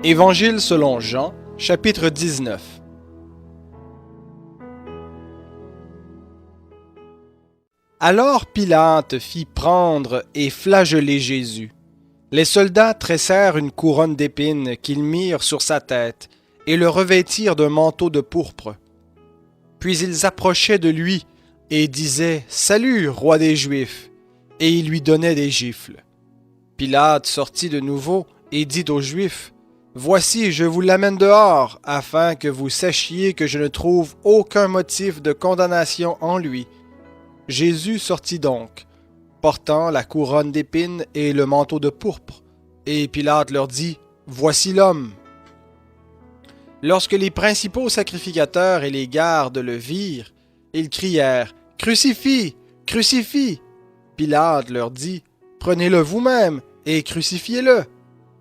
Évangile selon Jean, chapitre 19. Alors Pilate fit prendre et flageller Jésus. Les soldats tressèrent une couronne d'épines qu'ils mirent sur sa tête et le revêtirent d'un manteau de pourpre. Puis ils approchaient de lui et disaient « Salut, roi des Juifs !» et ils lui donnaient des gifles. Pilate sortit de nouveau et dit aux Juifs « Voici, je vous l'amène dehors, afin que vous sachiez que je ne trouve aucun motif de condamnation en lui. » Jésus sortit donc, portant la couronne d'épines et le manteau de pourpre, et Pilate leur dit « Voici l'homme !» Lorsque les principaux sacrificateurs et les gardes le virent, ils crièrent « Crucifie! Crucifie !» Pilate leur dit « Prenez-le vous-même et crucifiez-le,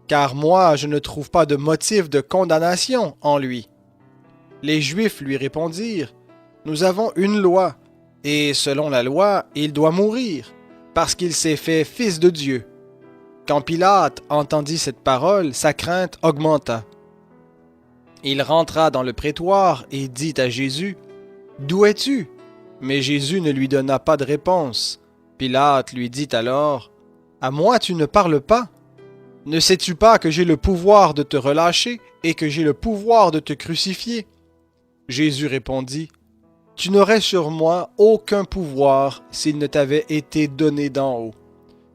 car moi je ne trouve pas de motif de condamnation en lui. » Les Juifs lui répondirent « Nous avons une loi, et selon la loi, il doit mourir, parce qu'il s'est fait fils de Dieu. » Quand Pilate entendit cette parole, sa crainte augmenta. Il rentra dans le prétoire et dit à Jésus « D'où es-tu » Mais Jésus ne lui donna pas de réponse. Pilate lui dit alors « À moi tu ne parles pas? Ne sais-tu pas que j'ai le pouvoir de te relâcher et que j'ai le pouvoir de te crucifier ?» Jésus répondit « Tu n'aurais sur moi aucun pouvoir s'il ne t'avait été donné d'en haut.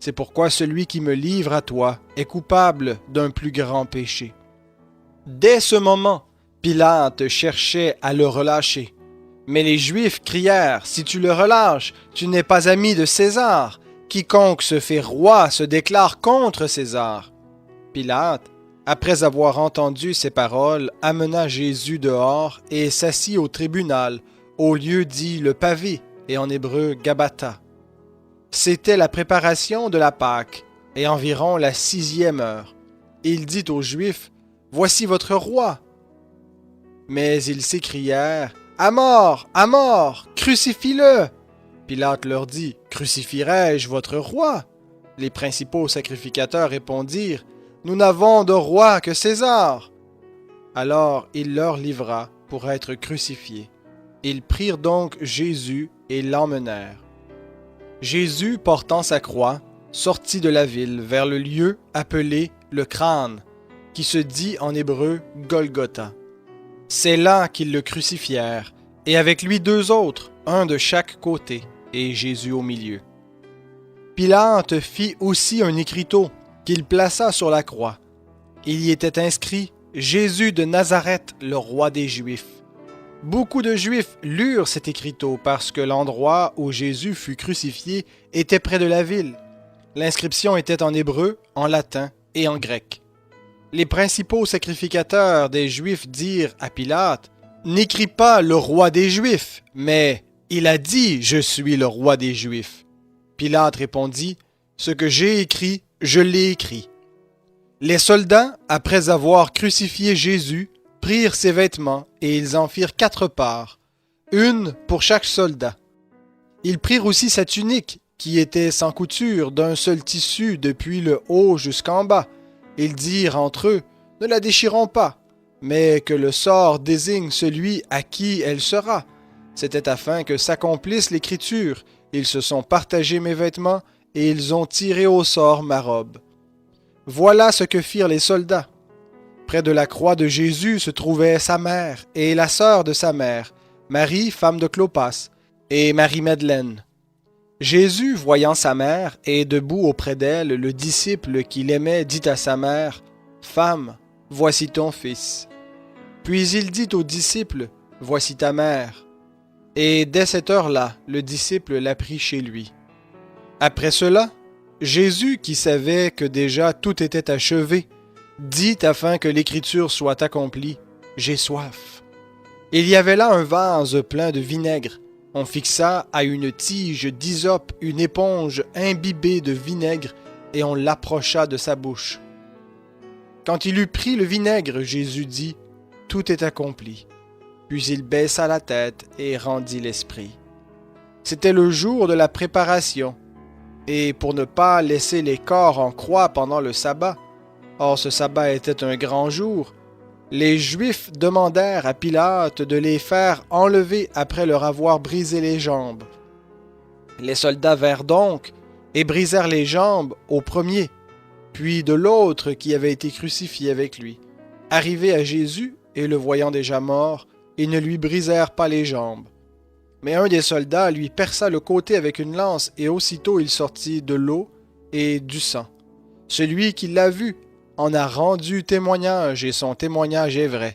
C'est pourquoi celui qui me livre à toi est coupable d'un plus grand péché. » Dès ce moment, Pilate cherchait à le relâcher. Mais les Juifs crièrent « Si tu le relâches, tu n'es pas ami de César. Quiconque se fait roi se déclare contre César. » Pilate, après avoir entendu ces paroles, amena Jésus dehors et s'assit au tribunal, au lieu dit le pavé, et en hébreu Gabbatha. C'était la préparation de la Pâque, et environ la 6e heure. Il dit aux Juifs « Voici votre roi !» Mais ils s'écrièrent « À mort! À mort! Crucifie-le !» Pilate leur dit « Crucifierai-je votre roi ?» Les principaux sacrificateurs répondirent « Nous n'avons de roi que César !» Alors il leur livra pour être crucifié. Ils prirent donc Jésus et l'emmenèrent. Jésus, portant sa croix, sortit de la ville vers le lieu appelé le crâne, qui se dit en hébreu Golgotha. C'est là qu'ils le crucifièrent, et avec lui 2 autres, un de chaque côté, et Jésus au milieu. Pilate fit aussi un écriteau qu'il plaça sur la croix. Il y était inscrit « Jésus de Nazareth, le roi des Juifs ». Beaucoup de Juifs lurent cet écriteau parce que l'endroit où Jésus fut crucifié était près de la ville. L'inscription était en hébreu, en latin et en grec. Les principaux sacrificateurs des Juifs dirent à Pilate « N'écris pas le roi des Juifs, mais il a dit « Je suis le roi des Juifs ». Pilate répondit « Ce que j'ai écrit, je l'ai écrit. » Les soldats, après avoir crucifié Jésus, prirent ses vêtements et ils en firent 4 parts, une pour chaque soldat. Ils prirent aussi sa tunique, qui était sans couture, d'un seul tissu depuis le haut jusqu'en bas. Ils dirent entre eux, « Ne la déchirons pas, mais que le sort désigne celui à qui elle sera. » C'était afin que s'accomplisse l'écriture. Ils se sont partagés mes vêtements, et ils ont tiré au sort ma robe. Voilà ce que firent les soldats. Près de la croix de Jésus se trouvait sa mère et la sœur de sa mère, Marie, femme de Clopas, et Marie-Madeleine. Jésus, voyant sa mère et debout auprès d'elle le disciple qu'il aimait, dit à sa mère « Femme, voici ton fils. » Puis il dit au disciple « Voici ta mère. » Et dès cette heure-là, le disciple la prit chez lui. Après cela, Jésus, qui savait que déjà tout était achevé, dit afin que l'écriture soit accomplie « J'ai soif. » Il y avait là un vase plein de vinaigre. On fixa à une tige d'hysope une éponge imbibée de vinaigre et on l'approcha de sa bouche. Quand il eut pris le vinaigre, Jésus dit « Tout est accompli. » Puis il baissa la tête et rendit l'esprit. C'était le jour de la préparation, et pour ne pas laisser les corps en croix pendant le sabbat, Or ce sabbat était un grand jour. Les Juifs demandèrent à Pilate de les faire enlever après leur avoir brisé les jambes. Les soldats vinrent donc et brisèrent les jambes au premier, puis de l'autre qui avait été crucifié avec lui. Arrivés à Jésus, et le voyant déjà mort, ils ne lui brisèrent pas les jambes. Mais un des soldats lui perça le côté avec une lance, et aussitôt il sortit de l'eau et du sang. Celui qui l'a vu en a rendu témoignage, et son témoignage est vrai.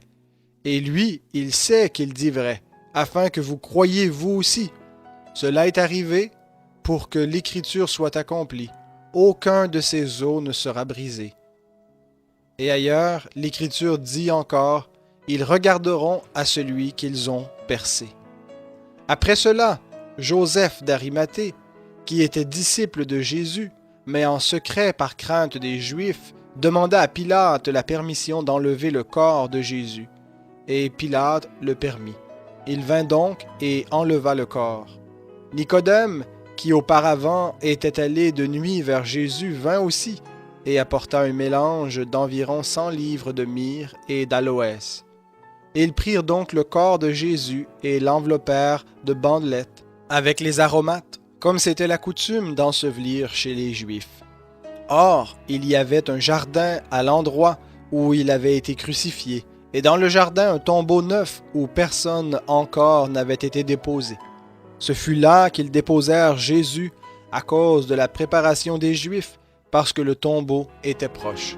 Et lui, il sait qu'il dit vrai, afin que vous croyiez vous aussi. Cela est arrivé pour que l'Écriture soit accomplie. Aucun de ces os ne sera brisé. Et ailleurs, l'Écriture dit encore, ils regarderont à celui qu'ils ont percé. Après cela, Joseph d'Arimathée, qui était disciple de Jésus, mais en secret par crainte des Juifs, demanda à Pilate la permission d'enlever le corps de Jésus. Et Pilate le permit. Il vint donc et enleva le corps. Nicodème, qui auparavant était allé de nuit vers Jésus, vint aussi, et apporta un mélange d'environ 100 livres de myrrhe et d'aloès. Ils prirent donc le corps de Jésus et l'enveloppèrent de bandelettes, avec les aromates, comme c'était la coutume d'ensevelir chez les Juifs. Or, il y avait un jardin à l'endroit où il avait été crucifié, et dans le jardin un tombeau neuf où personne encore n'avait été déposé. Ce fut là qu'ils déposèrent Jésus à cause de la préparation des Juifs, parce que le tombeau était proche.